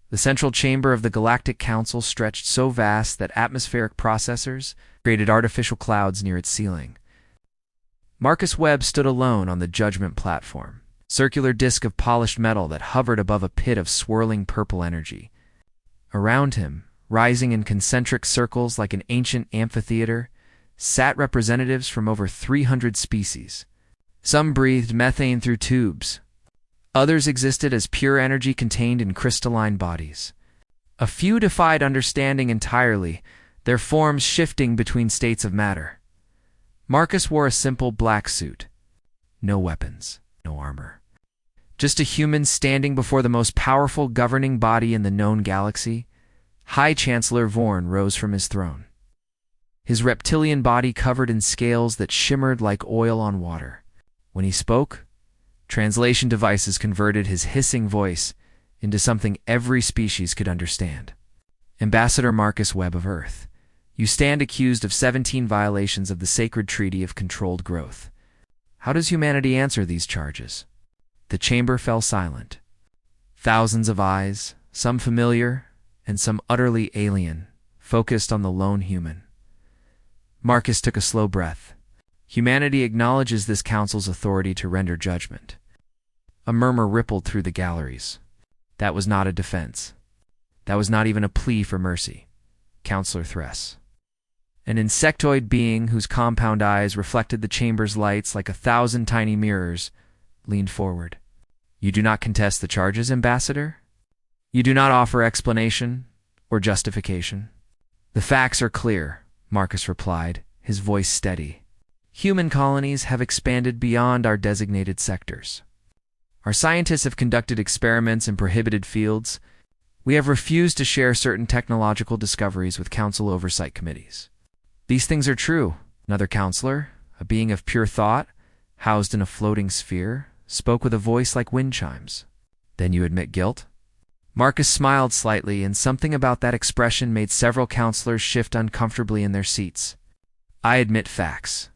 The central chamber of the Galactic Council stretched so vast that atmospheric processors created artificial clouds near its ceiling. Marcus Webb stood alone on the judgment platform, circular disk of polished metal that hovered above a pit of swirling purple energy. Around him, rising in concentric circles like an ancient amphitheater, sat representatives from over 300 species. Some breathed methane through tubes. Others existed as pure energy contained in crystalline bodies. A few defied understanding entirely, their forms shifting between states of matter. Marcus wore a simple black suit. No weapons, no armor. Just a human standing before the most powerful governing body in the known galaxy. High Chancellor Vorn rose from his throne, his reptilian body covered in scales that shimmered like oil on water. When he spoke, translation devices converted his hissing voice into something every species could understand. Ambassador Marcus Webb of Earth, you stand accused of 17 violations of the sacred treaty of controlled growth. How does humanity answer these charges? The chamber fell silent. Thousands of eyes, some familiar and some utterly alien, focused on the lone human. Marcus took a slow breath. Humanity acknowledges this council's authority to render judgment. A murmur rippled through the galleries. That was not a defense. That was not even a plea for mercy. Counselor Thress, an insectoid being whose compound eyes reflected the chamber's lights like 1,000 tiny mirrors, leaned forward. You do not contest the charges, Ambassador? You do not offer explanation or justification? The facts are clear, Marcus replied, his voice steady. Human colonies have expanded beyond our designated sectors. Our scientists have conducted experiments in prohibited fields. We have refused to share certain technological discoveries with council oversight committees. These things are true. Another counselor, a being of pure thought, housed in a floating sphere, spoke with a voice like wind chimes. Then you admit guilt? Marcus smiled slightly, and something about that expression made several counselors shift uncomfortably in their seats. I admit facts.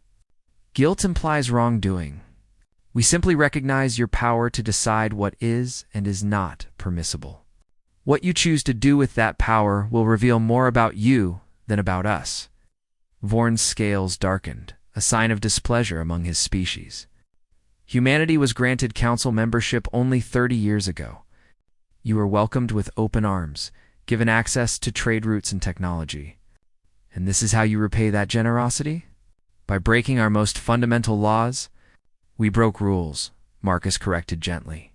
Guilt implies wrongdoing. We simply recognize your power to decide what is and is not permissible. What you choose to do with that power will reveal more about you than about us. Vorn's scales darkened, a sign of displeasure among his species. Humanity was granted council membership only 30 years ago. You were welcomed with open arms, given access to trade routes and technology. And this is how you repay that generosity? By breaking our most fundamental laws? We broke rules, Marcus corrected gently.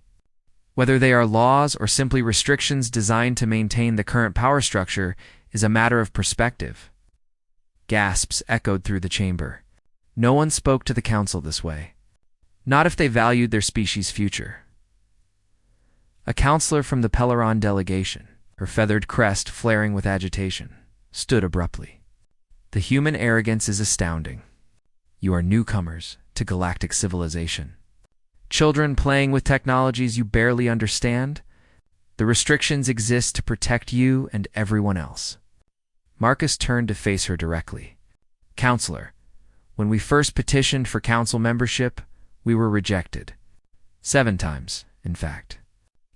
Whether they are laws or simply restrictions designed to maintain the current power structure is a matter of perspective. Gasps echoed through the chamber. No one spoke to the council this way. Not if they valued their species' future. A counselor from the Peleron delegation, her feathered crest flaring with agitation, stood abruptly. The human arrogance is astounding. You are newcomers to galactic civilization. Children playing with technologies you barely understand. The restrictions exist to protect you and everyone else. Marcus turned to face her directly. Counselor, when we first petitioned for council membership, we were rejected. 7 times, in fact.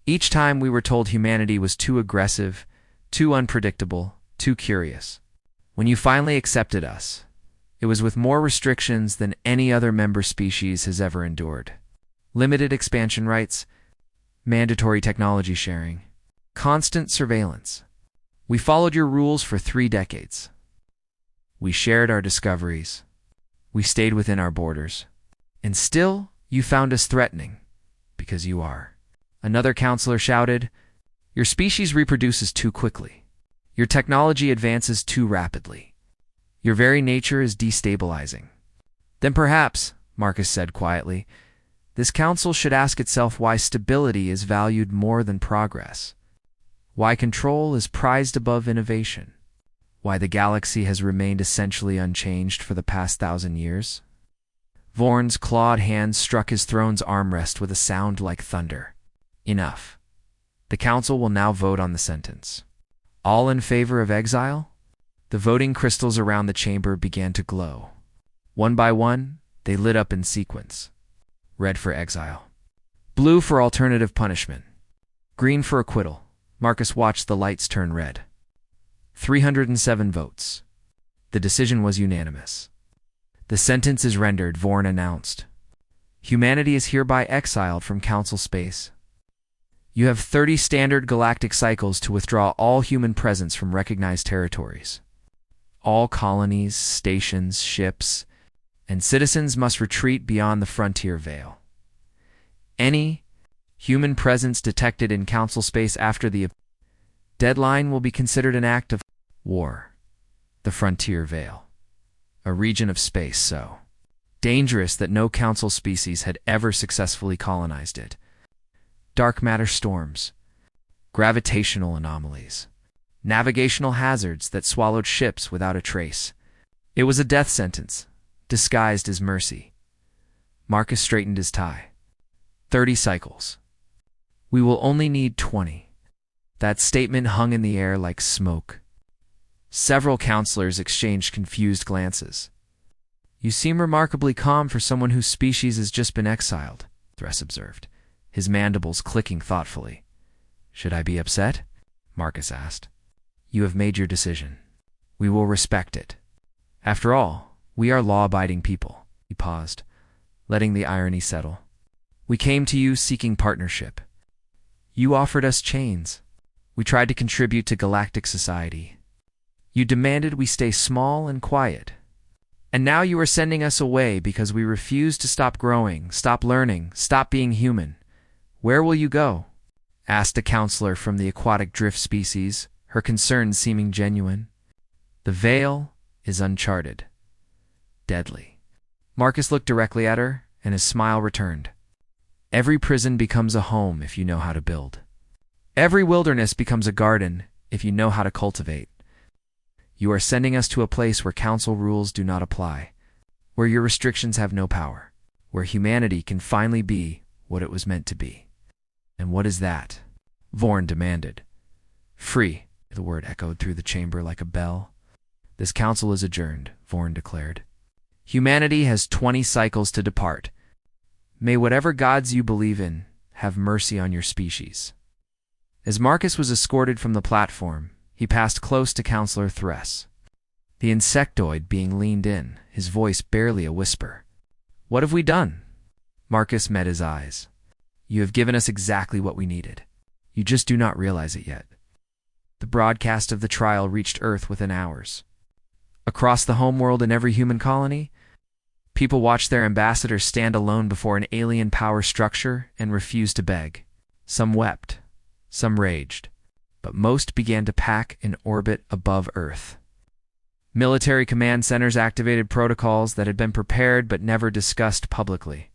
Each time we were told humanity was too aggressive, too unpredictable, too curious. When you finally accepted us, it was with more restrictions than any other member species has ever endured. Limited expansion rights, mandatory technology sharing, constant surveillance. We followed your rules for 3 decades. We shared our discoveries. We stayed within our borders. And still, you found us threatening, because you are. Another counselor shouted, your species reproduces too quickly. Your technology advances too rapidly. Your very nature is destabilizing. Then perhaps, Marcus said quietly, this council should ask itself why stability is valued more than progress. Why control is prized above innovation. Why the galaxy has remained essentially unchanged for the past 1,000 years. Vorn's clawed hand struck his throne's armrest with a sound like thunder. Enough. The council will now vote on the sentence. All in favor of exile? The voting crystals around the chamber began to glow. One by one, they lit up in sequence. Red for exile. Blue for alternative punishment. Green for acquittal, Marcus watched the lights turn red. 307 votes. The decision was unanimous. The sentence is rendered, Vorn announced. Humanity is hereby exiled from Council space. You have 30 standard galactic cycles to withdraw all human presence from recognized territories. All colonies, stations, ships, and citizens must retreat beyond the frontier veil. Any human presence detected in Council space after the deadline will be considered an act of war. The frontier veil, a region of space so dangerous that no Council species had ever successfully colonized it. Dark matter storms, gravitational anomalies, navigational hazards that swallowed ships without a trace. It was a death sentence, disguised as mercy. Marcus straightened his tie. 30 cycles. We will only need 20. That statement hung in the air like smoke. Several counselors exchanged confused glances. You seem remarkably calm for someone whose species has just been exiled, Thress observed, his mandibles clicking thoughtfully. Should I be upset? Marcus asked. You have made your decision. We will respect it. After all, we are law-abiding people. He paused, letting the irony settle. We came to you seeking partnership. You offered us chains. We tried to contribute to galactic society. You demanded we stay small and quiet. And now you are sending us away because we refuse to stop growing, stop learning, stop being human. Where will you go? Asked a counselor from the aquatic drift species, her concerns seeming genuine. The veil is uncharted. Deadly. Marcus looked directly at her, and his smile returned. Every prison becomes a home if you know how to build. Every wilderness becomes a garden if you know how to cultivate. You are sending us to a place where council rules do not apply, where your restrictions have no power, where humanity can finally be what it was meant to be. And what is that? Vorn demanded. Free, the word echoed through the chamber like a bell. This council is adjourned, Vorn declared. Humanity has 20 cycles to depart. May whatever gods you believe in have mercy on your species. As Marcus was escorted from the platform, he passed close to Counselor Thress. The insectoid being leaned in, his voice barely a whisper. What have we done? Marcus met his eyes. You have given us exactly what we needed. You just do not realize it yet. The broadcast of the trial reached Earth within hours. Across the homeworld in every human colony, people watched their ambassadors stand alone before an alien power structure and refuse to beg. Some wept, some raged, but most began to pack in orbit above Earth. Military command centers activated protocols that had been prepared but never discussed publicly.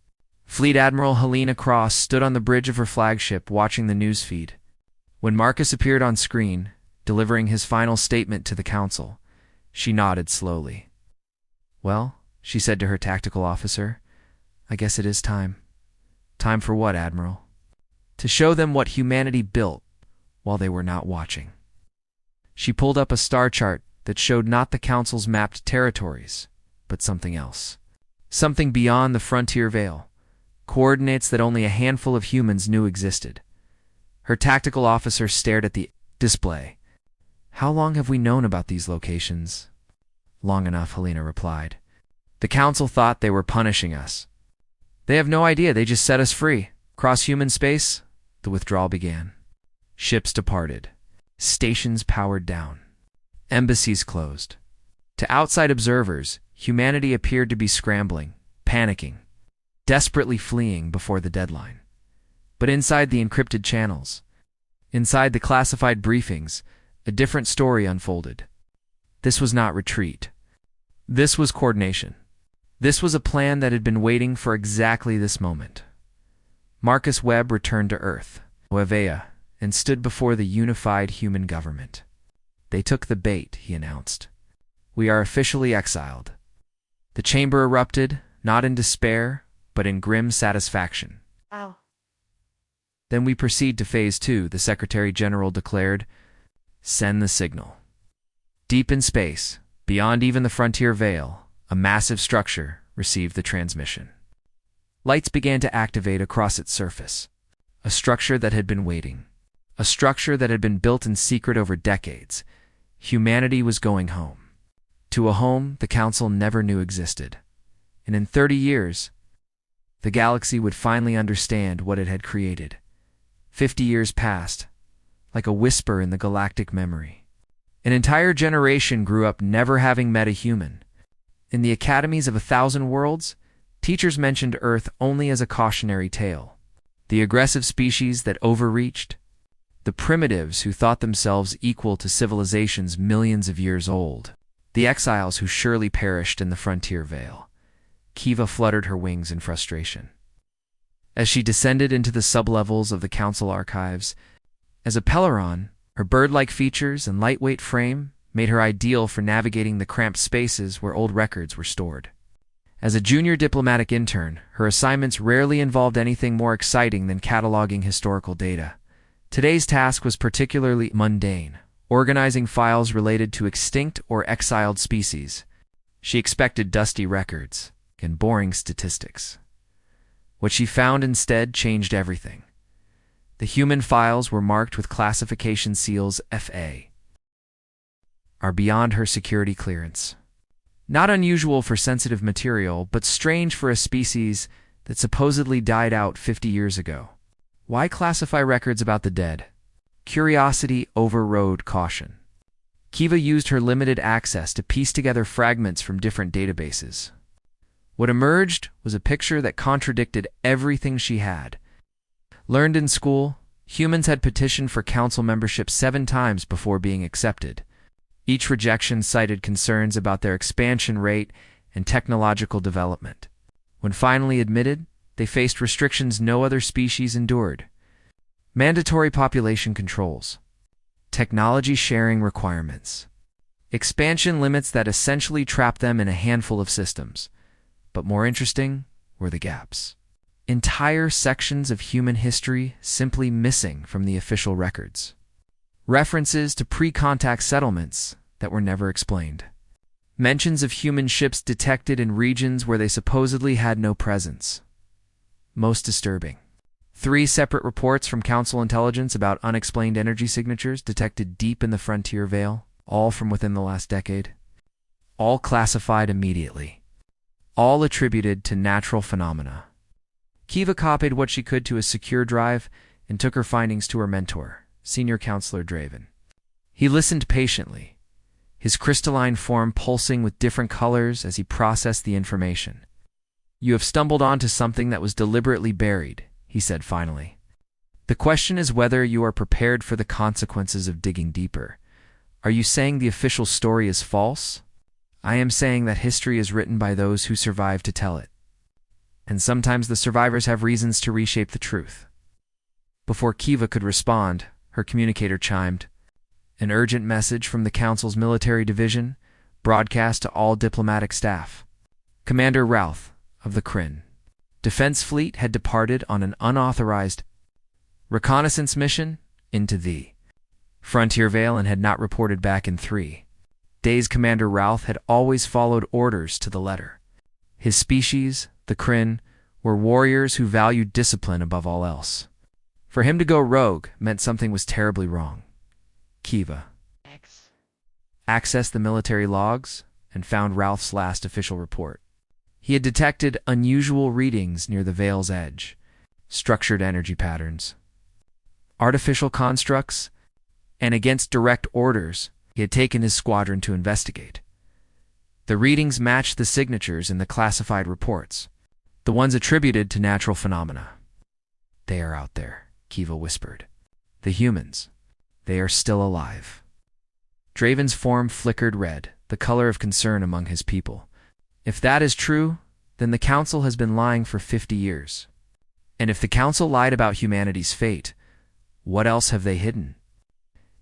Fleet Admiral Helena Cross stood on the bridge of her flagship watching the newsfeed. When Marcus appeared on screen, delivering his final statement to the council, she nodded slowly. Well, she said to her tactical officer, I guess it is time. Time for what, Admiral? To show them what humanity built while they were not watching. She pulled up a star chart that showed not the Council's mapped territories, but something else. Something beyond the frontier veil. Coordinates that only a handful of humans knew existed. Her tactical officer stared at the display. How long have we known about these locations? Long enough, Helena replied. The Council thought they were punishing us. They have no idea, they just set us free. Cross human space, the withdrawal began. Ships departed. Stations powered down. Embassies closed. To outside observers, humanity appeared to be scrambling, panicking, desperately fleeing before the deadline. But inside the encrypted channels, inside the classified briefings, a different story unfolded. This was not retreat. This was coordination. This was a plan that had been waiting for exactly this moment. Marcus Webb returned to Earth, Oevea, and stood before the unified human government. They took the bait, he announced. We are officially exiled. The chamber erupted, not in despair, but in grim satisfaction. Wow. Then we proceed to Phase 2, the Secretary General declared. Send the signal. Deep in space, beyond even the frontier veil, a massive structure received the transmission. Lights began to activate across its surface. A structure that had been waiting. a structure that had been built in secret over decades. Humanity was going home. To a home the Council never knew existed. And in 30 years, the galaxy would finally understand what it had created. 50 years passed, like a whisper in the galactic memory. An entire generation grew up never having met a human. In the academies of 1,000 worlds, teachers mentioned Earth only as a cautionary tale. The aggressive species that overreached, the primitives who thought themselves equal to civilizations millions of years old, the exiles who surely perished in the frontier veil. Kiva fluttered her wings in frustration. As she descended into the sublevels of the Council archives, as a Peleron, her bird-like features and lightweight frame made her ideal for navigating the cramped spaces where old records were stored. As a junior diplomatic intern, her assignments rarely involved anything more exciting than cataloging historical data. Today's task was particularly mundane, organizing files related to extinct or exiled species. She expected dusty records and boring statistics. What she found instead changed everything. The human files were marked with classification seals FA, are beyond her security clearance. Not unusual for sensitive material, but strange for a species that supposedly died out 50 years ago. Why classify records about the dead? Curiosity overrode caution. Kiva used her limited access to piece together fragments from different databases. What emerged was a picture that contradicted everything she had learned in school. Humans had petitioned for council membership 7 times before being accepted. Each rejection cited concerns about their expansion rate and technological development. When finally admitted, they faced restrictions no other species endured. Mandatory population controls, technology sharing requirements, expansion limits that essentially trapped them in a handful of systems. But more interesting were the gaps. Entire sections of human history simply missing from the official records. References to pre-contact settlements that were never explained. Mentions of human ships detected in regions where they supposedly had no presence. Most disturbing. 3 separate reports from Council intelligence about unexplained energy signatures detected deep in the frontier veil, all from within the last decade. All classified immediately. All attributed to natural phenomena. Kiva copied what she could to a secure drive and took her findings to her mentor, Senior Counselor Draven. He listened patiently, his crystalline form pulsing with different colors as he processed the information. "You have stumbled onto something that was deliberately buried," he said finally. "The question is whether you are prepared for the consequences of digging deeper. Are you saying the official story is false? I am saying that history is written by those who survive to tell it. And sometimes the survivors have reasons to reshape the truth." Before Kiva could respond, her communicator chimed. An urgent message from the Council's military division, broadcast to all diplomatic staff. Commander Routh of the Kryn Defense Fleet had departed on an unauthorized reconnaissance mission into the Frontier Veil and had not reported back in 3 days. Commander Routh had always followed orders to the letter. His species, the Kryn, were warriors who valued discipline above all else. For him to go rogue meant something was terribly wrong. Kiva accessed the military logs and found Routh's last official report. He had detected unusual readings near the Veil's edge, structured energy patterns, artificial constructs, and against direct orders, he had taken his squadron to investigate. The readings matched the signatures in the classified reports, the ones attributed to natural phenomena. "They are out there," Kiva whispered. "The humans. They are still alive." Draven's form flickered red, the color of concern among his people. If that is true, then the Council has been lying for 50 years. And if the Council lied about humanity's fate, what else have they hidden?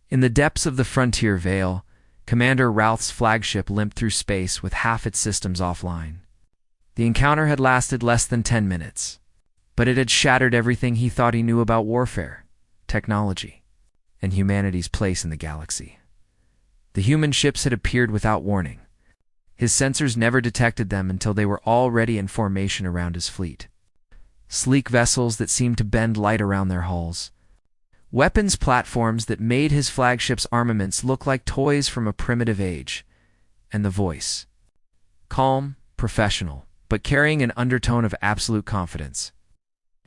In the depths of the Frontier Veil, Commander Routh's flagship limped through space with half its systems offline. The encounter had lasted less than 10 minutes, but it had shattered everything he thought he knew about warfare, technology, and humanity's place in the galaxy. The human ships had appeared without warning. His sensors never detected them until they were already in formation around his fleet. Sleek vessels that seemed to bend light around their hulls. Weapons platforms that made his flagship's armaments look like toys from a primitive age. And the voice. Calm, professional, but carrying an undertone of absolute confidence.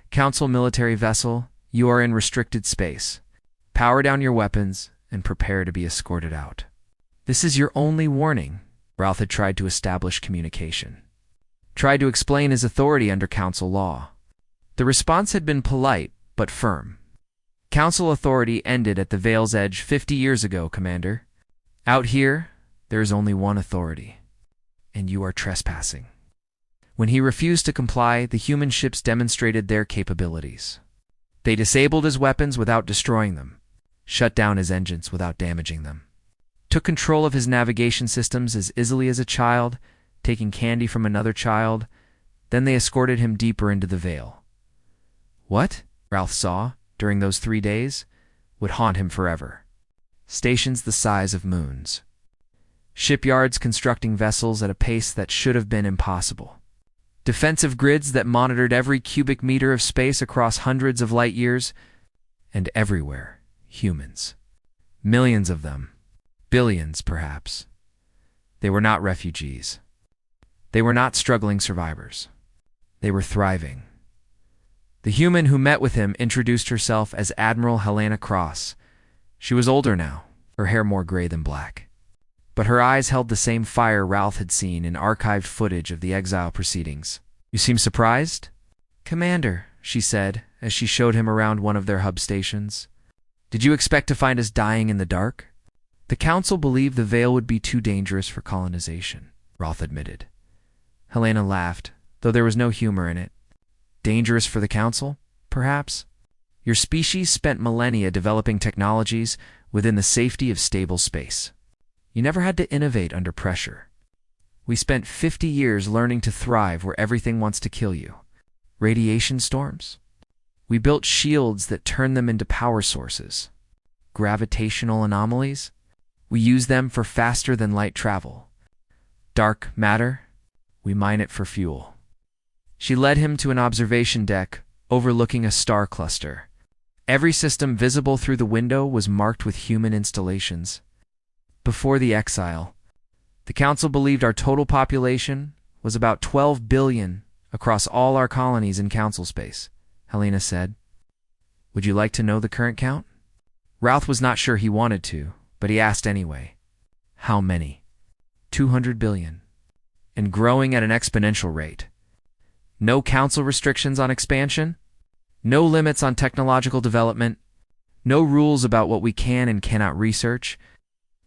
Council military vessel, you are in restricted space. Power down your weapons and prepare to be escorted out. This is your only warning. Ralph had tried to establish communication. Tried to explain his authority under council law. The response had been polite, but firm. Council authority ended at the Veil's Edge 50 years ago, Commander. Out here, there is only one authority, and you are trespassing. When he refused to comply, the human ships demonstrated their capabilities. They disabled his weapons without destroying them, shut down his engines without damaging them, took control of his navigation systems as easily as a child, taking candy from another child. Then they escorted him deeper into the Veil. What Ralph saw during those 3 days would haunt him forever. Stations the size of moons. Shipyards constructing vessels at a pace that should have been impossible. Defensive grids that monitored every cubic meter of space across hundreds of light years. And everywhere, humans. Millions of them. Billions, perhaps. They were not refugees. They were not struggling survivors. They were thriving. The human who met with him introduced herself as Admiral Helena Cross. She was older now, her hair more gray than black. But her eyes held the same fire Ralph had seen in archived footage of the exile proceedings. You seem surprised? Commander, she said, as she showed him around one of their hub stations. Did you expect to find us dying in the dark? The Council believed the Veil would be too dangerous for colonization, Ralph admitted. Helena laughed, though there was no humor in it. Dangerous for the Council, perhaps? Your species spent millennia developing technologies within the safety of stable space. You never had to innovate under pressure. We spent 50 years learning to thrive where everything wants to kill you. Radiation storms? We built shields that turn them into power sources. Gravitational anomalies? We use them for faster-than-light travel. Dark matter? We mine it for fuel. She led him to an observation deck overlooking a star cluster. Every system visible through the window was marked with human installations. Before the exile, the Council believed our total population was about 12 billion across all our colonies in Council space, Helena said. Would you like to know the current count? Ralph was not sure he wanted to, but he asked anyway. How many? 200 billion. And growing at an exponential rate. No Council restrictions on expansion? No limits on technological development? No rules about what we can and cannot research?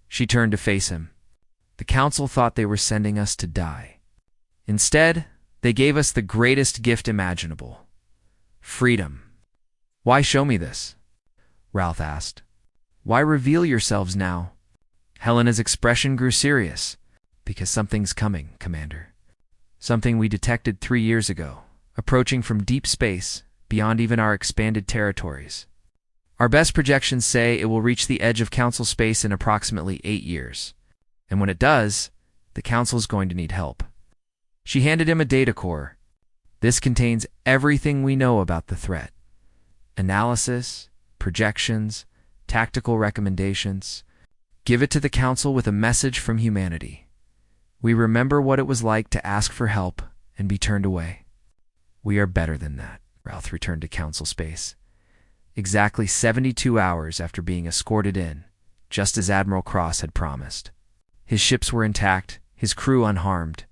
She turned to face him. The Council thought they were sending us to die. Instead, they gave us the greatest gift imaginable. Freedom. Why show me this? Ralph asked. Why reveal yourselves now? Helena's expression grew serious. Because something's coming, Commander. Something we detected 3 years ago, approaching from deep space, beyond even our expanded territories. Our best projections say it will reach the edge of Council space in approximately 8 years. And when it does, the Council's going to need help. She handed him a data core. This contains everything we know about the threat. Analysis, projections, tactical recommendations. Give it to the Council with a message from humanity. We remember what it was like to ask for help and be turned away. We are better than that, Ralph returned to Council space. Exactly 72 hours after being escorted in, just as Admiral Cross had promised. His ships were intact, his crew unharmed,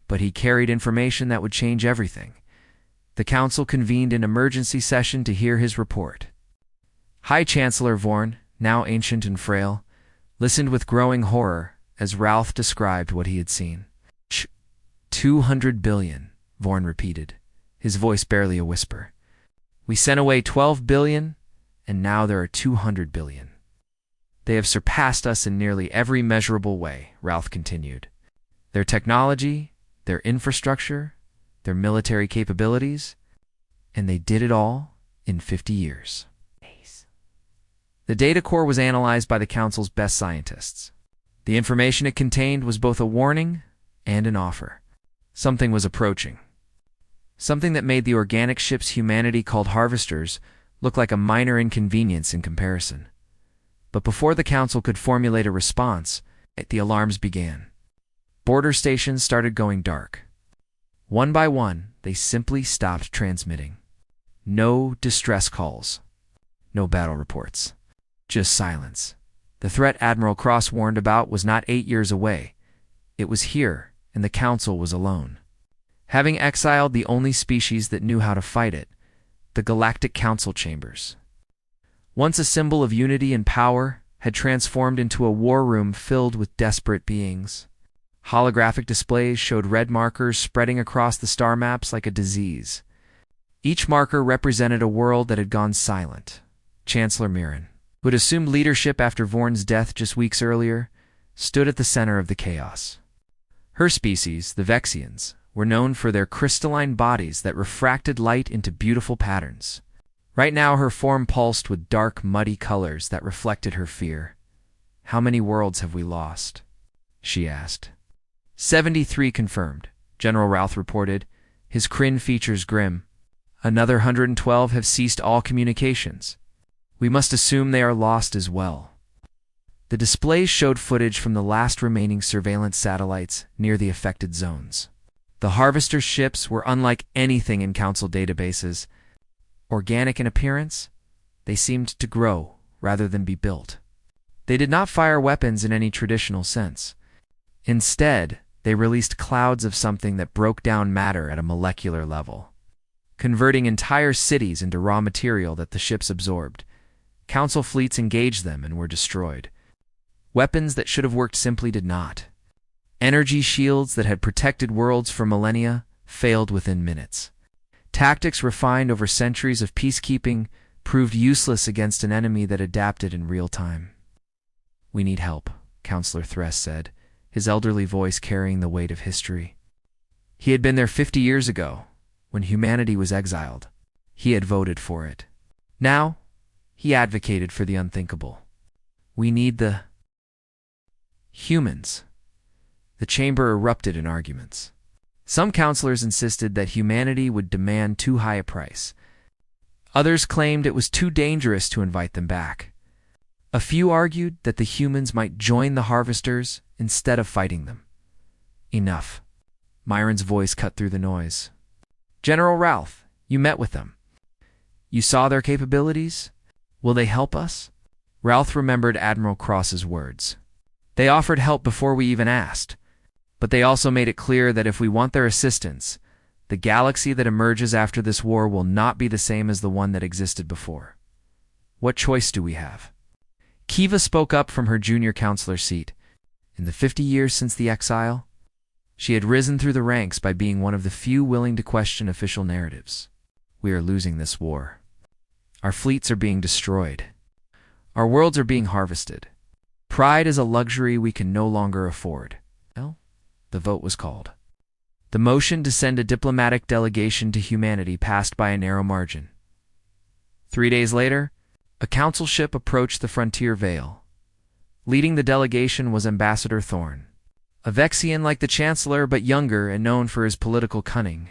but he carried information that would change everything. The Council convened an emergency session to hear his report. High Chancellor Vorn, now ancient and frail, listened with growing horror as Ralph described what he had seen. 200 billion, Vorn repeated, his voice barely a whisper. We sent away 12 billion, and now there are 200 billion. They have surpassed us in nearly every measurable way, Ralph continued. Their technology, their infrastructure, their military capabilities, and they did it all in 50 years. The data core was analyzed by the Council's best scientists. The information it contained was both a warning and an offer. Something was approaching. Something that made the organic ships humanity called harvesters looked like a minor inconvenience in comparison. But before the council could formulate a response, the alarms began. Border stations started going dark. One by one, they simply stopped transmitting. No distress calls. No battle reports. Just silence. The threat Admiral Cross warned about was not 8 years away. It was here, and the council was alone. Having exiled the only species that knew how to fight it, the Galactic Council chambers. Once a symbol of unity and power, had transformed into a war room filled with desperate beings. Holographic displays showed red markers spreading across the star maps like a disease. Each marker represented a world that had gone silent. Chancellor Mirren, who had assumed leadership after Vorn's death just weeks earlier, stood at the center of the chaos. Her species, the Vexians, were known for their crystalline bodies that refracted light into beautiful patterns. Right now her form pulsed with dark, muddy colors that reflected her fear. "How many worlds have we lost?" she asked. 73 confirmed, General Routh reported, his Kryn features grim. "Another 112 have ceased all communications. We must assume they are lost as well." The displays showed footage from the last remaining surveillance satellites near the affected zones. The Harvester ships were unlike anything in Council databases. Organic in appearance, they seemed to grow rather than be built. They did not fire weapons in any traditional sense. Instead, they released clouds of something that broke down matter at a molecular level, converting entire cities into raw material that the ships absorbed. Council fleets engaged them and were destroyed. Weapons that should have worked simply did not. Energy shields that had protected worlds for millennia failed within minutes. Tactics refined over centuries of peacekeeping proved useless against an enemy that adapted in real time. "We need help," Counselor Thress said, his elderly voice carrying the weight of history. He had been there 50 years ago, when humanity was exiled. He had voted for it. Now, he advocated for the unthinkable. "We need the humans." The chamber erupted in arguments. Some counselors insisted that humanity would demand too high a price. Others claimed it was too dangerous to invite them back. A few argued that the humans might join the Harvesters instead of fighting them. "Enough." Myron's voice cut through the noise. "General Routh, you met with them. You saw their capabilities? Will they help us?" Routh remembered Admiral Cross's words. "They offered help before we even asked. But they also made it clear that if we want their assistance, the galaxy that emerges after this war will not be the same as the one that existed before. What choice do we have?" Kiva spoke up from her junior counselor seat. In the 50 years since the exile, she had risen through the ranks by being one of the few willing to question official narratives. "We are losing this war. Our fleets are being destroyed. Our worlds are being harvested. Pride is a luxury we can no longer afford." Well, the vote was called. The motion to send a diplomatic delegation to humanity passed by a narrow margin. 3 days later, a council ship approached the frontier Vale. Leading the delegation was Ambassador Thorn, a Vexian like the Chancellor but younger and known for his political cunning.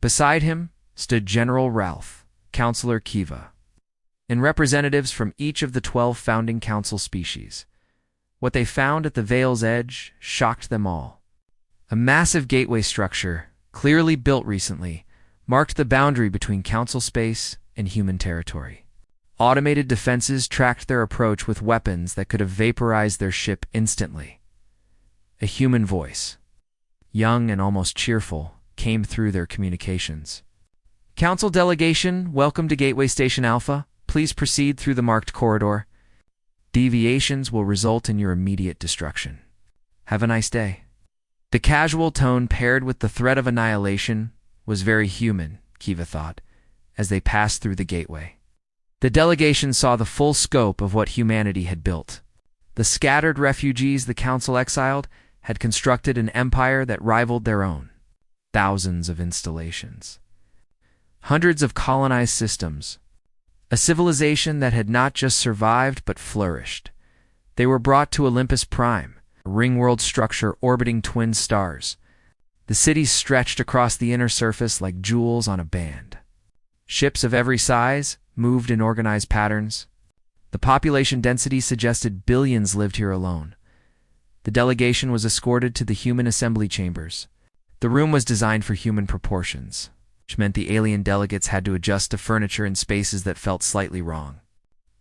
Beside him stood General Ralph, Counselor Kiva, and representatives from each of the 12 founding council species. What they found at the Vale's edge shocked them all. A massive gateway structure, clearly built recently, marked the boundary between council space and human territory. Automated defenses tracked their approach with weapons that could have vaporized their ship instantly. A human voice, young and almost cheerful, came through their communications. "Council delegation, welcome to Gateway Station Alpha. Please proceed through the marked corridor. Deviations will result in your immediate destruction. Have a nice day." The casual tone paired with the threat of annihilation was very human, Kiva thought, as they passed through the gateway. The delegation saw the full scope of what humanity had built. The scattered refugees the council exiled had constructed an empire that rivaled their own. Thousands of installations. Hundreds of colonized systems. A civilization that had not just survived but flourished. They were brought to Olympus Prime, a ring-world structure orbiting twin stars. The cities stretched across the inner surface like jewels on a band. Ships of every size, moved in organized patterns. The population density suggested billions lived here alone. The delegation was escorted to the human assembly chambers. The room was designed for human proportions, which meant the alien delegates had to adjust to furniture in spaces that felt slightly wrong.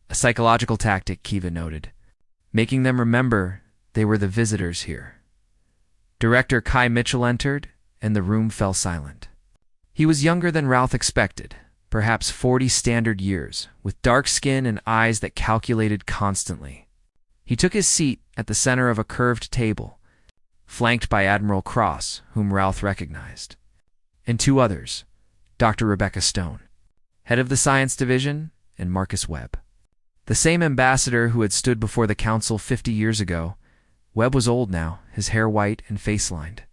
A psychological tactic, Kiva noted, making them remember they were the visitors here. Director Kai Mitchell entered, and the room fell silent. He was younger than Ralph expected, perhaps 40 standard years, with dark skin and eyes that calculated constantly. He took his seat at the center of a curved table, flanked by Admiral Cross, whom Ralph recognized, and two others, Dr. Rebecca Stone, head of the Science Division, and Marcus Webb. The same ambassador who had stood before the council 50 years ago. Webb was old now, his hair white and face-lined,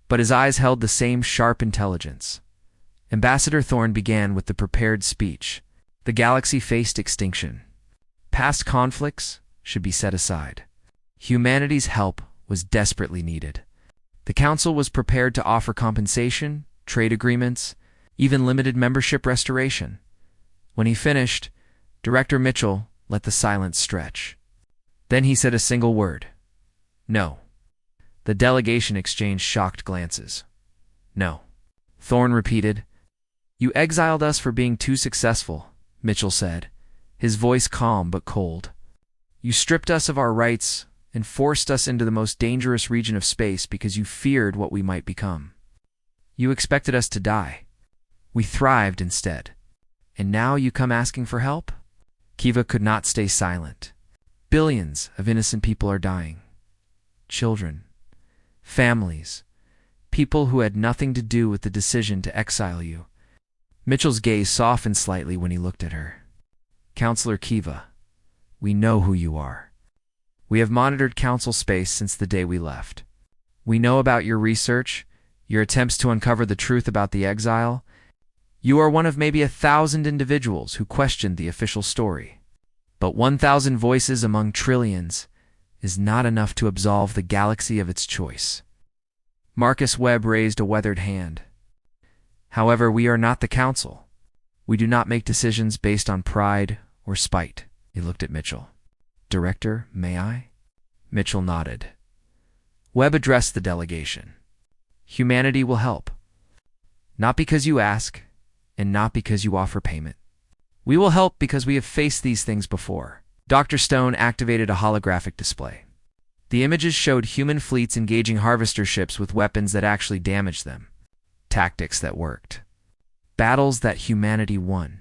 but his eyes held the same sharp intelligence. Ambassador Thorne began with the prepared speech. The galaxy faced extinction. Past conflicts should be set aside. Humanity's help was desperately needed. The council was prepared to offer compensation, trade agreements, even limited membership restoration. When he finished, Director Mitchell let the silence stretch. Then he said a single word. No. The delegation exchanged shocked glances. No. Thorne repeated. You exiled us for being too successful, Mitchell said, his voice calm but cold. You stripped us of our rights and forced us into the most dangerous region of space because you feared what we might become. You expected us to die. We thrived instead. And now you come asking for help? Kiva could not stay silent. Billions of innocent people are dying. Children, families, people who had nothing to do with the decision to exile you. Mitchell's gaze softened slightly when he looked at her. Counselor Kiva, we know who you are. We have monitored council space since the day we left. We know about your research, your attempts to uncover the truth about the exile. You are one of maybe 1,000 individuals who questioned the official story. But 1,000 voices among trillions is not enough to absolve the galaxy of its choice. Marcus Webb raised a weathered hand. However, we are not the council. We do not make decisions based on pride or spite. He looked at Mitchell. Director, may I? Mitchell nodded. Webb addressed the delegation. Humanity will help. Not because you ask, and not because you offer payment. We will help because we have faced these things before. Dr. Stone activated a holographic display. The images showed human fleets engaging harvester ships with weapons that actually damaged them. Tactics that worked. Battles that humanity won.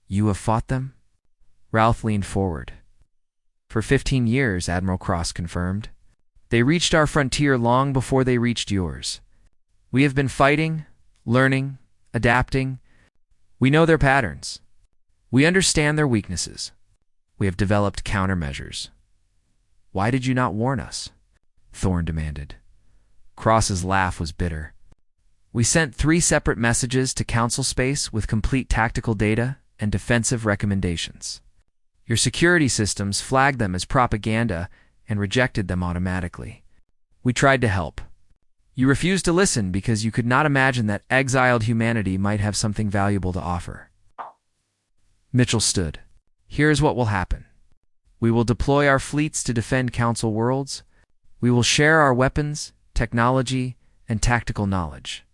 You have fought them? Ralph leaned forward. For 15 years, Admiral Cross confirmed. They reached our frontier long before they reached yours. We have been fighting, learning, adapting. We know their patterns. We understand their weaknesses. We have developed countermeasures. Why did you not warn us? Thorne demanded. Cross's laugh was bitter. We sent 3 separate messages to Council Space with complete tactical data and defensive recommendations. Your security systems flagged them as propaganda and rejected them automatically. We tried to help. You refused to listen because you could not imagine that exiled humanity might have something valuable to offer. Mitchell stood. Here is what will happen. We will deploy our fleets to defend Council worlds. We will share our weapons, technology, and tactical knowledge.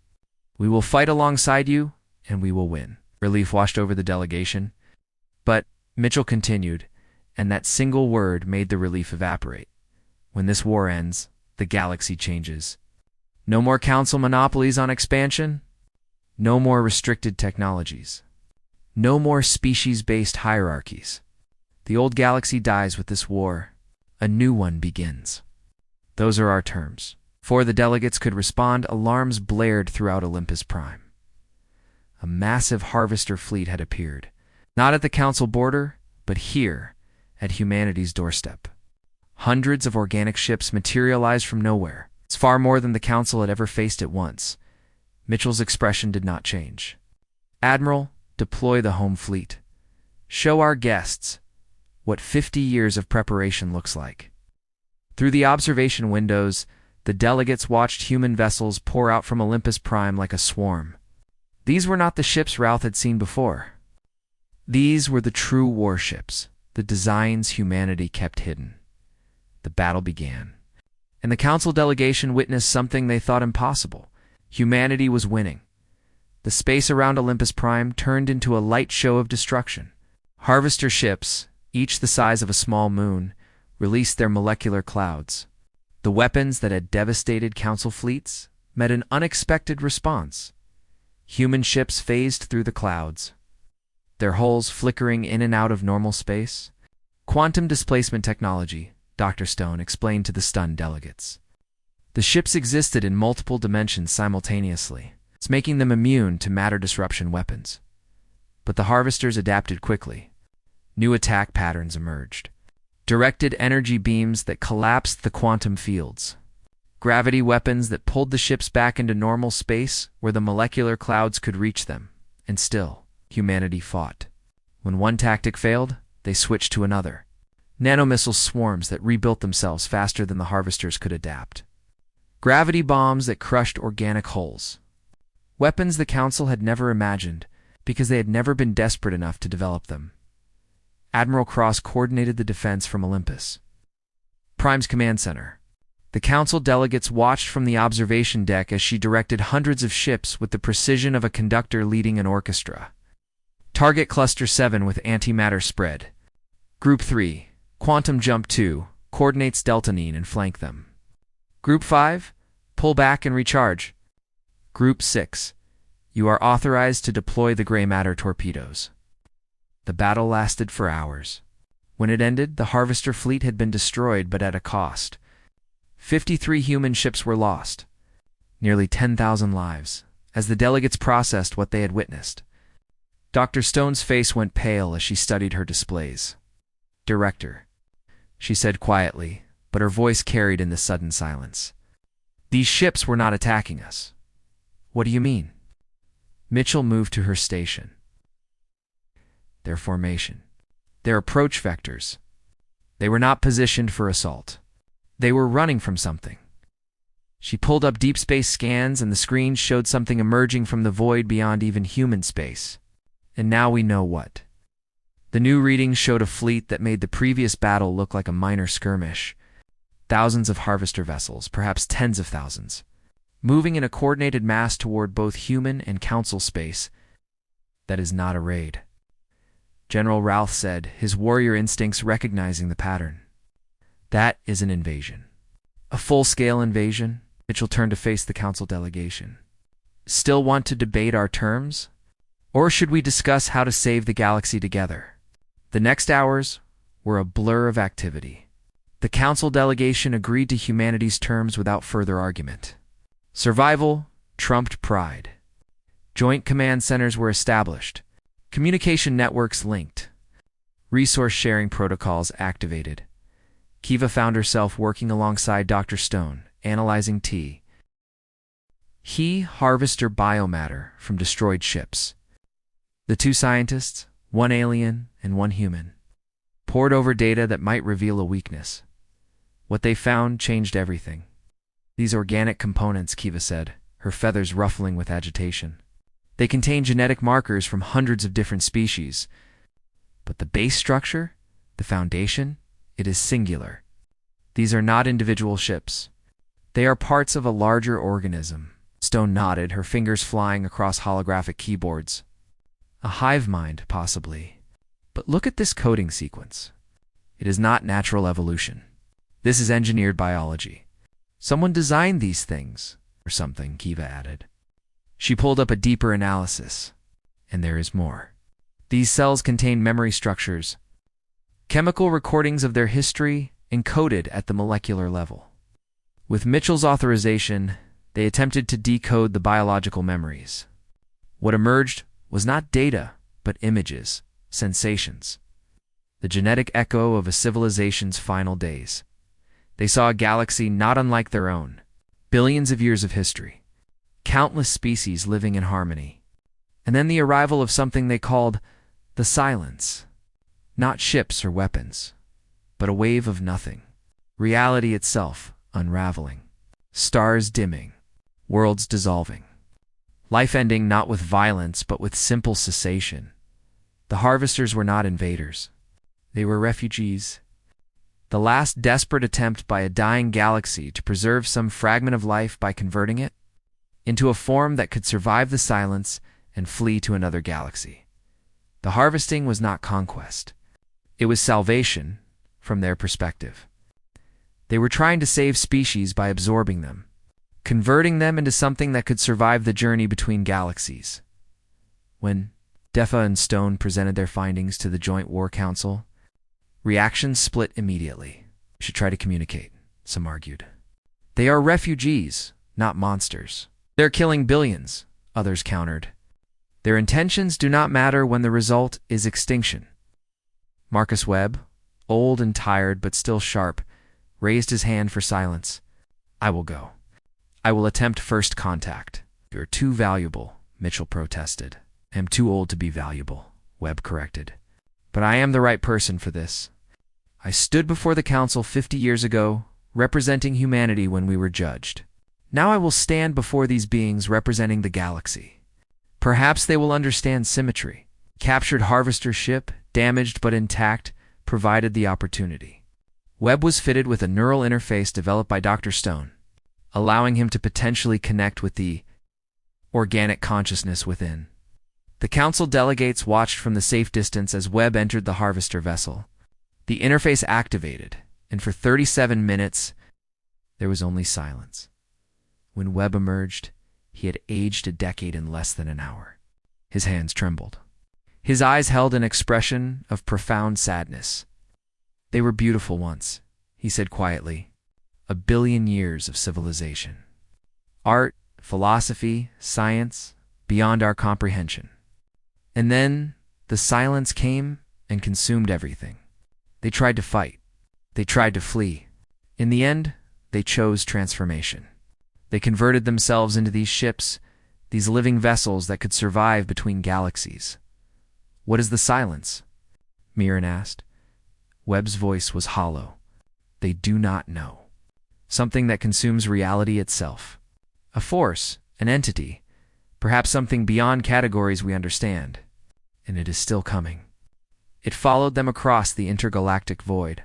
We will fight alongside you, and we will win. Relief washed over the delegation. But, Mitchell continued, and that single word made the relief evaporate. When this war ends, the galaxy changes. No more Council monopolies on expansion. No more restricted technologies. No more species-based hierarchies. The old galaxy dies with this war. A new one begins. Those are our terms. Before the delegates could respond, alarms blared throughout Olympus Prime. A massive harvester fleet had appeared, not at the council border, but here, at humanity's doorstep. Hundreds of organic ships materialized from nowhere. It's far more than the council had ever faced at once. Mitchell's expression did not change. Admiral, deploy the home fleet. Show our guests what 50 years of preparation looks like. Through the observation windows, the delegates watched human vessels pour out from Olympus Prime like a swarm. These were not the ships Ralph had seen before. These were the true warships, the designs humanity kept hidden. The battle began, and the council delegation witnessed something they thought impossible. Humanity was winning. The space around Olympus Prime turned into a light show of destruction. Harvester ships, each the size of a small moon, released their molecular clouds. The weapons that had devastated council fleets met an unexpected response. Human ships phased through the clouds, their hulls flickering in and out of normal space. Quantum displacement technology, Dr. Stone explained to the stunned delegates. The ships existed in multiple dimensions simultaneously, making them immune to matter disruption weapons. But the harvesters adapted quickly. New attack patterns emerged. Directed energy beams that collapsed the quantum fields. Gravity weapons that pulled the ships back into normal space where the molecular clouds could reach them. And still, humanity fought. When one tactic failed, they switched to another. Nanomissile swarms that rebuilt themselves faster than the harvesters could adapt. Gravity bombs that crushed organic hulls. Weapons the Council had never imagined, because they had never been desperate enough to develop them. Admiral Cross coordinated the defense from Olympus Prime's command center. The Council delegates watched from the observation deck as she directed hundreds of ships with the precision of a conductor leading an orchestra. Target Cluster 7 with antimatter spread. Group 3, Quantum Jump 2, coordinates Deltanine and flank them. Group 5, pull back and recharge. Group 6, you are authorized to deploy the gray matter torpedoes. The battle lasted for hours. When it ended, the Harvester fleet had been destroyed, but at a cost. 53 human ships were lost. Nearly 10,000 lives, as the delegates processed what they had witnessed. Dr. Stone's face went pale as she studied her displays. "Director," she said quietly, but her voice carried in the sudden silence. "These ships were not attacking us." "What do you mean?" Mitchell moved to her station. "Their formation. Their approach vectors. They were not positioned for assault. They were running from something." She pulled up deep space scans, and the screens showed something emerging from the void beyond even human space. And now we know what. The new readings showed a fleet that made the previous battle look like a minor skirmish. Thousands of harvester vessels, perhaps tens of thousands, moving in a coordinated mass toward both human and council space. "That is not a raid," General Routh said, his warrior instincts recognizing the pattern. "That is an invasion. A full-scale invasion." Mitchell turned to face the council delegation. "Still want to debate our terms? Or should we discuss how to save the galaxy together?" The next hours were a blur of activity. The council delegation agreed to humanity's terms without further argument. Survival trumped pride. Joint command centers were established. Communication networks linked. Resource-sharing protocols activated. Kiva found herself working alongside Dr. Stone, analyzing He harvester biomatter from destroyed ships. The two scientists, one alien and one human, pored over data that might reveal a weakness. What they found changed everything. "These organic components," Kiva said, her feathers ruffling with agitation. "They contain genetic markers from hundreds of different species. But the base structure, the foundation, it is singular. These are not individual ships. They are parts of a larger organism." Stone nodded, her fingers flying across holographic keyboards. "A hive mind, possibly. But look at this coding sequence. It is not natural evolution. This is engineered biology. Someone designed these things, or something," Kiva added. She pulled up a deeper analysis. And there is more. These cells contain memory structures, chemical recordings of their history encoded at the molecular level. With Mitchell's authorization, they attempted to decode the biological memories. What emerged was not data, but images, sensations. The genetic echo of a civilization's final days. They saw a galaxy not unlike their own, billions of years of history, countless species living in harmony. And then the arrival of something they called the silence. Not ships or weapons, but a wave of nothing. Reality itself unraveling. Stars dimming. Worlds dissolving. Life ending not with violence, but with simple cessation. The harvesters were not invaders. They were refugees. The last desperate attempt by a dying galaxy to preserve some fragment of life by converting it into a form that could survive the silence and flee to another galaxy. The harvesting was not conquest. It was salvation from their perspective. They were trying to save species by absorbing them, converting them into something that could survive the journey between galaxies. When Defa and Stone presented their findings to the Joint War Council, reactions split immediately. We should try to communicate, some argued. They are refugees, not monsters. They're killing billions, others countered. Their intentions do not matter when the result is extinction. Marcus Webb, old and tired but still sharp, raised his hand for silence. I will go. I will attempt first contact. You're too valuable, Mitchell protested. I am too old to be valuable, Webb corrected. But I am the right person for this. I stood before the council 50 years ago, representing humanity when we were judged. Now I will stand before these beings representing the galaxy. Perhaps they will understand symmetry. Captured harvester ship, damaged but intact, provided the opportunity. Webb was fitted with a neural interface developed by Dr. Stone, allowing him to potentially connect with the organic consciousness within. The council delegates watched from the safe distance as Webb entered the harvester vessel. The interface activated, and for 37 minutes, there was only silence. When Webb emerged, he had aged a decade in less than an hour. His hands trembled. His eyes held an expression of profound sadness. They were beautiful once, he said quietly. 1 billion years of civilization. Art, philosophy, science, beyond our comprehension. And then the silence came and consumed everything. They tried to fight. They tried to flee. In the end, they chose transformation. They converted themselves into these ships, these living vessels that could survive between galaxies. What is the silence? Mirren asked. Webb's voice was hollow. They do not know. Something that consumes reality itself. A force, an entity, perhaps something beyond categories we understand. And it is still coming. It followed them across the intergalactic void.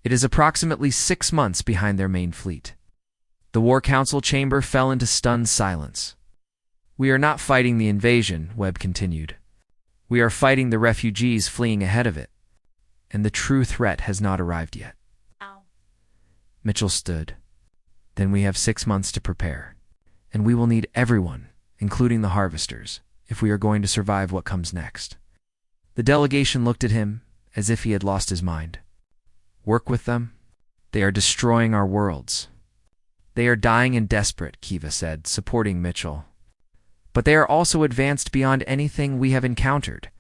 It is approximately 6 months behind their main fleet. The War Council chamber fell into stunned silence. We are not fighting the invasion, Webb continued. We are fighting the refugees fleeing ahead of it. And the true threat has not arrived yet. Ow. Mitchell stood. Then we have 6 months to prepare. And we will need everyone, including the harvesters, if we are going to survive what comes next. The delegation looked at him as if he had lost his mind. Work with them? They are destroying our worlds. They are dying and desperate, Kiva said, supporting Mitchell. But they are also advanced beyond anything we have encountered.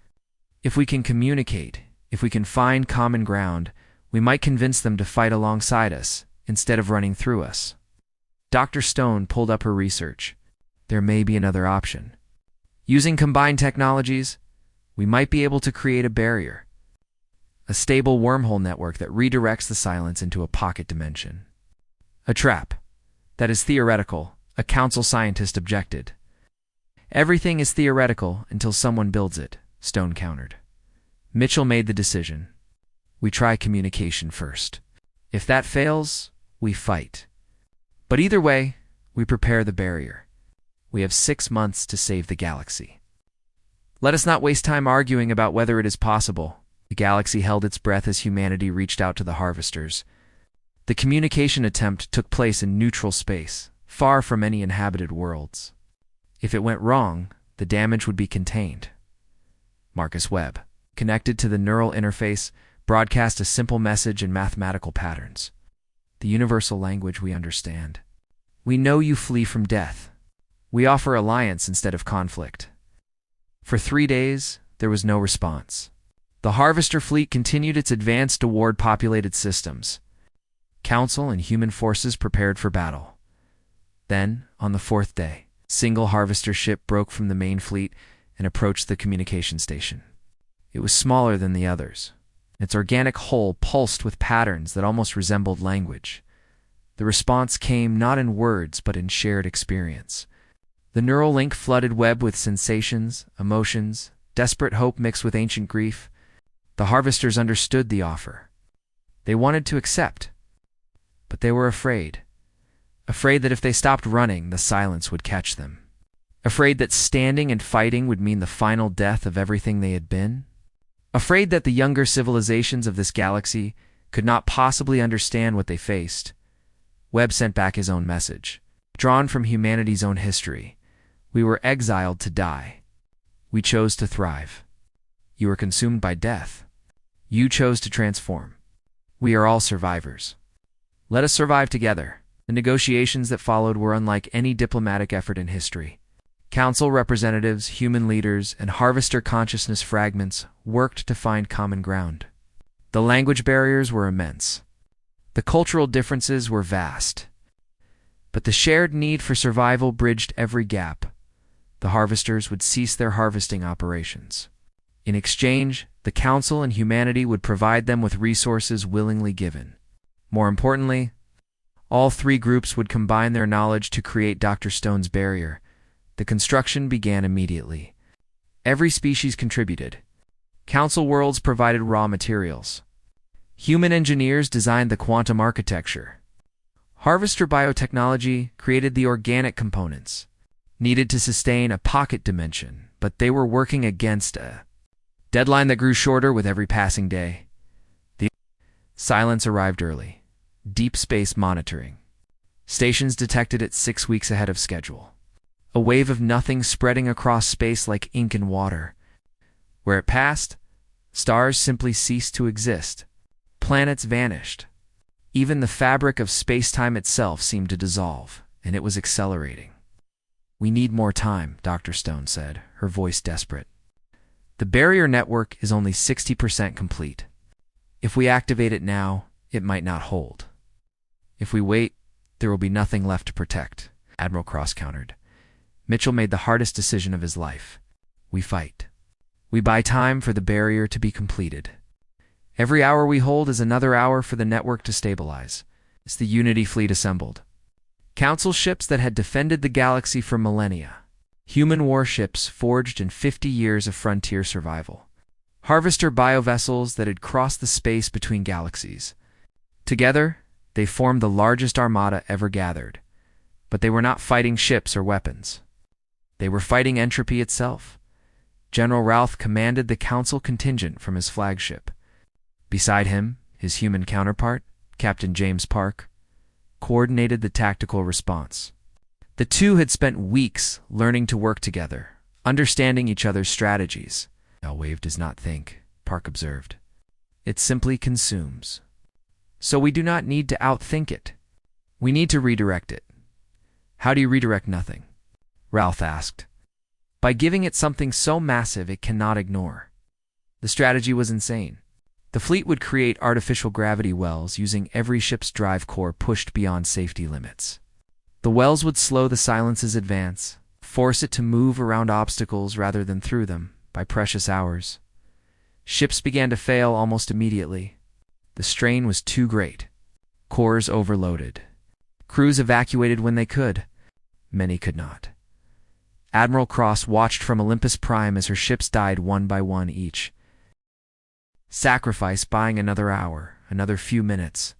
If we can communicate, if we can find common ground, we might convince them to fight alongside us, instead of running through us. Dr. Stone pulled up her research. There may be another option. Using combined technologies, we might be able to create a barrier. A stable wormhole network that redirects the silence into a pocket dimension. A trap. That is theoretical, a council scientist objected. Everything is theoretical until someone builds it, Stone countered. Mitchell made the decision. We try communication first. If that fails, we fight. But either way, we prepare the barrier. We have 6 months to save the galaxy. Let us not waste time arguing about whether it is possible. The galaxy held its breath as humanity reached out to the harvesters. The communication attempt took place in neutral space, far from any inhabited worlds. If it went wrong, the damage would be contained. Marcus Webb, connected to the neural interface, broadcast a simple message in mathematical patterns. The universal language we understand. We know you flee from death. We offer alliance instead of conflict. For 3 days, there was no response. The Harvester fleet continued its advance toward populated systems. Council and human forces prepared for battle. Then, on the 4th day, a single Harvester ship broke from the main fleet and approached the communication station. It was smaller than the others. Its organic hull pulsed with patterns that almost resembled language. The response came not in words but in shared experience. The neural link flooded Webb with sensations, emotions, desperate hope mixed with ancient grief. The harvesters understood the offer. They wanted to accept, but they were afraid. Afraid that if they stopped running, the silence would catch them. Afraid that standing and fighting would mean the final death of everything they had been. Afraid that the younger civilizations of this galaxy could not possibly understand what they faced. Webb sent back his own message, drawn from humanity's own history. We were exiled to die. We chose to thrive. You were consumed by death. You chose to transform. We are all survivors. Let us survive together. The negotiations that followed were unlike any diplomatic effort in history. Council representatives, human leaders, and harvester consciousness fragments worked to find common ground. The language barriers were immense. The cultural differences were vast. But the shared need for survival bridged every gap. The harvesters would cease their harvesting operations. In exchange, the Council and humanity would provide them with resources willingly given. More importantly, all three groups would combine their knowledge to create Dr. Stone's barrier. The construction began immediately. Every species contributed. Council worlds provided raw materials. Human engineers designed the quantum architecture. Harvester biotechnology created the organic components, needed to sustain a pocket dimension, but they were working against a deadline that grew shorter with every passing day. The silence arrived early. Deep space monitoring. Stations detected it 6 weeks ahead of schedule. A wave of nothing spreading across space like ink and water. Where it passed, stars simply ceased to exist. Planets vanished. Even the fabric of space-time itself seemed to dissolve, and it was accelerating. "We need more time," Dr. Stone said, her voice desperate. "The barrier network is only 60% complete. If we activate it now, it might not hold. If we wait, there will be nothing left to protect," Admiral Cross countered. Mitchell made the hardest decision of his life. We fight. We buy time for the barrier to be completed. Every hour we hold is another hour for the network to stabilize. It's the Unity fleet assembled. Council ships that had defended the galaxy for millennia. Human warships forged in 50 years of frontier survival. Harvester biovessels that had crossed the space between galaxies. Together, they formed the largest armada ever gathered. But they were not fighting ships or weapons. They were fighting entropy itself. General Routh commanded the Council contingent from his flagship. Beside him, his human counterpart, Captain James Park, coordinated the tactical response. The two had spent weeks learning to work together, understanding each other's strategies. "Wave does not think," Park observed. "It simply consumes. So we do not need to outthink it. We need to redirect it." "How do you redirect nothing?" Ralph asked. "By giving it something so massive it cannot ignore." The strategy was insane. The fleet would create artificial gravity wells using every ship's drive core pushed beyond safety limits. The wells would slow the silence's advance, force it to move around obstacles rather than through them, by precious hours. Ships began to fail almost immediately. The strain was too great. Cores overloaded. Crews evacuated when they could. Many could not. Admiral Cross watched from Olympus Prime as her ships died one by one each. Sacrifice buying another hour, another few minutes.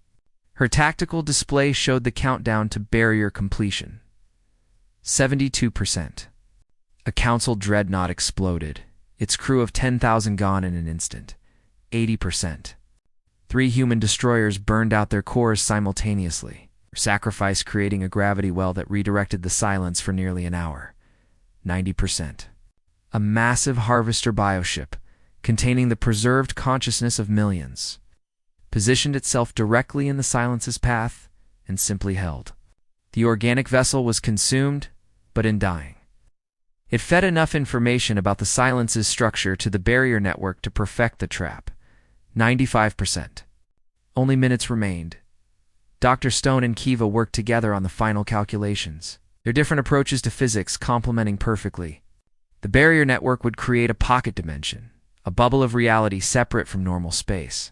Her tactical display showed the countdown to barrier completion. 72%. A Council dreadnought exploded, its crew of 10,000 gone in an instant. 80%. 3 human destroyers burned out their cores simultaneously, Sacrifice creating a gravity well that redirected the silence for nearly an hour. 90%. A massive harvester bioship, containing the preserved consciousness of millions, positioned itself directly in the silence's path and simply held. The organic vessel was consumed, but in dying. It fed enough information about the silence's structure to the barrier network to perfect the trap. 95%. Only minutes remained. Dr. Stone and Kiva worked together on the final calculations, their different approaches to physics complementing perfectly. The barrier network would create a pocket dimension, a bubble of reality separate from normal space.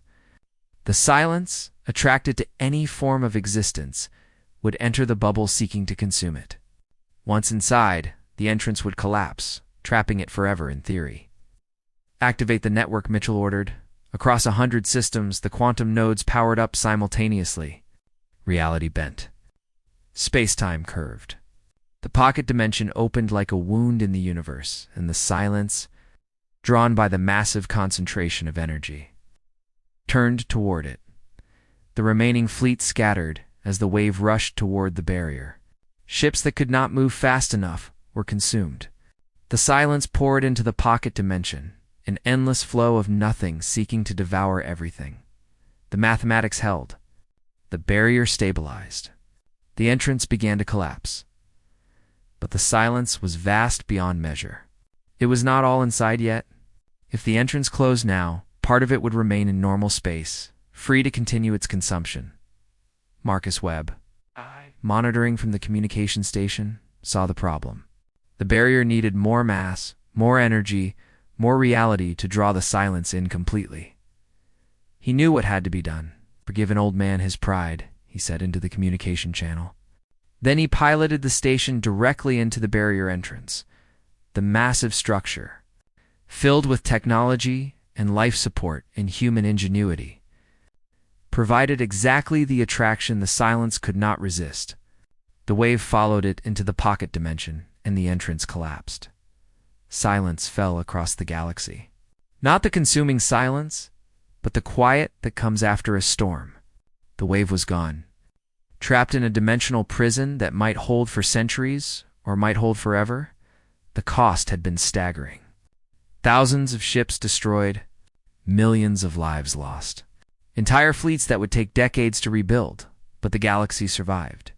The silence, attracted to any form of existence, would enter the bubble seeking to consume it. Once inside, the entrance would collapse, trapping it forever in theory. Activate the network, Mitchell ordered. Across 100 systems, the quantum nodes powered up simultaneously. Reality bent. Space-time curved. The pocket dimension opened like a wound in the universe, and the silence, drawn by the massive concentration of energy, turned toward it. The remaining fleet scattered as the wave rushed toward the barrier. Ships that could not move fast enough were consumed. The silence poured into the pocket dimension, an endless flow of nothing seeking to devour everything. The mathematics held. The barrier stabilized. The entrance began to collapse. But the silence was vast beyond measure. It was not all inside yet. If the entrance closed now, part of it would remain in normal space, free to continue its consumption. Marcus Webb, monitoring from the communication station, saw the problem. The barrier needed more mass, more energy, more reality to draw the silence in completely. He knew what had to be done. "Forgive an old man his pride," he said into the communication channel. Then he piloted the station directly into the barrier entrance. The massive structure, filled with technology and life support and human ingenuity, provided exactly the attraction the silence could not resist. The wave followed it into the pocket dimension, and the entrance collapsed. Silence fell across the galaxy. Not the consuming silence, but the quiet that comes after a storm. The wave was gone. Trapped in a dimensional prison that might hold for centuries or might hold forever, the cost had been staggering. Thousands of ships destroyed, millions of lives lost. Entire fleets that would take decades to rebuild, but the galaxy survived.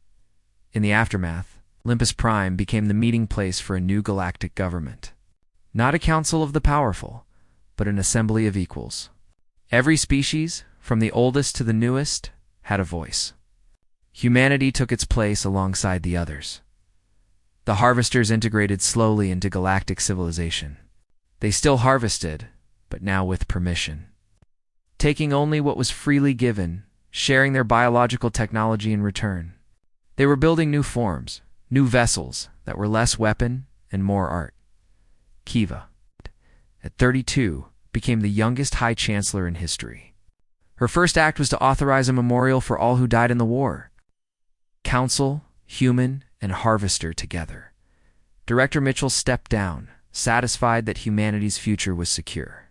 In the aftermath, Olympus Prime became the meeting place for a new galactic government. Not a council of the powerful, but an assembly of equals. Every species, from the oldest to the newest, had a voice. Humanity took its place alongside the others. The harvesters integrated slowly into galactic civilization. They still harvested, but now with permission. Taking only what was freely given, sharing their biological technology in return. They were building new forms, new vessels that were less weapon and more art. Kiva, at 32, became the youngest High Chancellor in history. Her first act was to authorize a memorial for all who died in the war. Council, human, and harvester together. Director Mitchell stepped down, satisfied that humanity's future was secure.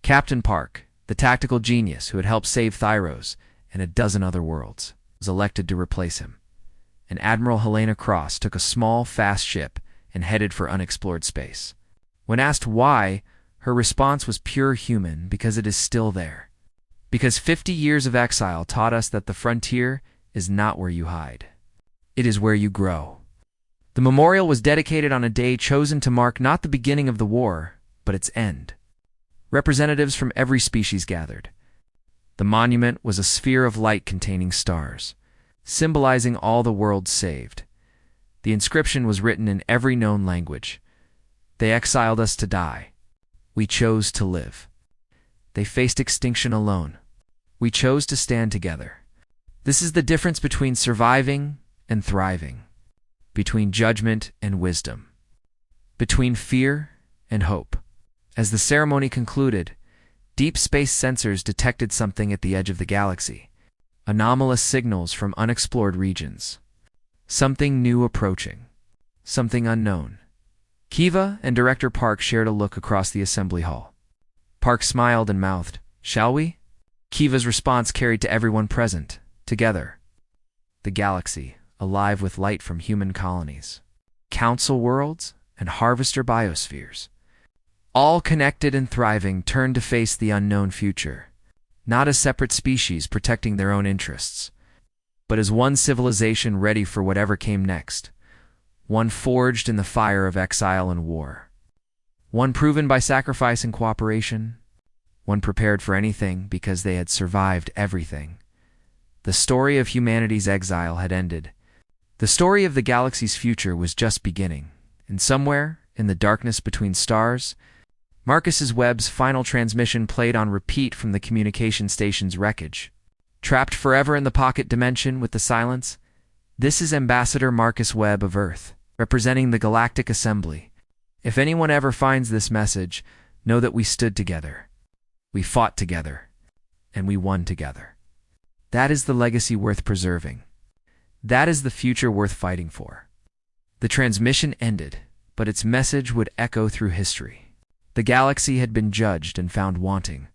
Captain Park, the tactical genius who had helped save Thyros and a dozen other worlds, was elected to replace him. And Admiral Helena Cross took a small, fast ship and headed for unexplored space. When asked why, her response was pure human, because it is still there. Because 50 years of exile taught us that the frontier is not where you hide. It is where you grow. The memorial was dedicated on a day chosen to mark not the beginning of the war, but its end. Representatives from every species gathered. The monument was a sphere of light containing stars, symbolizing all the worlds saved. The inscription was written in every known language. They exiled us to die. We chose to live. They faced extinction alone. We chose to stand together. This is the difference between surviving and thriving, between judgment and wisdom, between fear and hope. As the ceremony concluded, deep space sensors detected something at the edge of the galaxy, anomalous signals from unexplored regions. Something new approaching, something unknown. Kiva and Director Park shared a look across the assembly hall. Park smiled and mouthed, "Shall we?" Kiva's response carried to everyone present, "Together." The galaxy, alive with light from human colonies, council worlds, and harvester biospheres, all connected and thriving, turned to face the unknown future, not as separate species protecting their own interests, but as one civilization ready for whatever came next, one forged in the fire of exile and war, one proven by sacrifice and cooperation, one prepared for anything because they had survived everything. The story of humanity's exile had ended. The story of the galaxy's future was just beginning, and somewhere, in the darkness between stars, Marcus Webb's final transmission played on repeat from the communication station's wreckage. Trapped forever in the pocket dimension with the silence, this is Ambassador Marcus Webb of Earth, representing the Galactic Assembly. If anyone ever finds this message, Know that we stood together, we fought together, and we won together. That is the legacy worth preserving. That is the future worth fighting for. The transmission ended, but its message would echo through history. The galaxy had been judged and found wanting.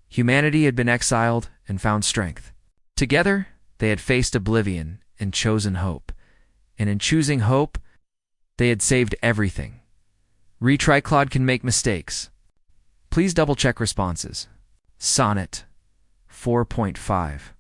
Humanity had been exiled and found strength. Together, they had faced oblivion and chosen hope. And in choosing hope, they had saved everything. Retry Claude can make mistakes. Please double-check responses. Sonnet 4.5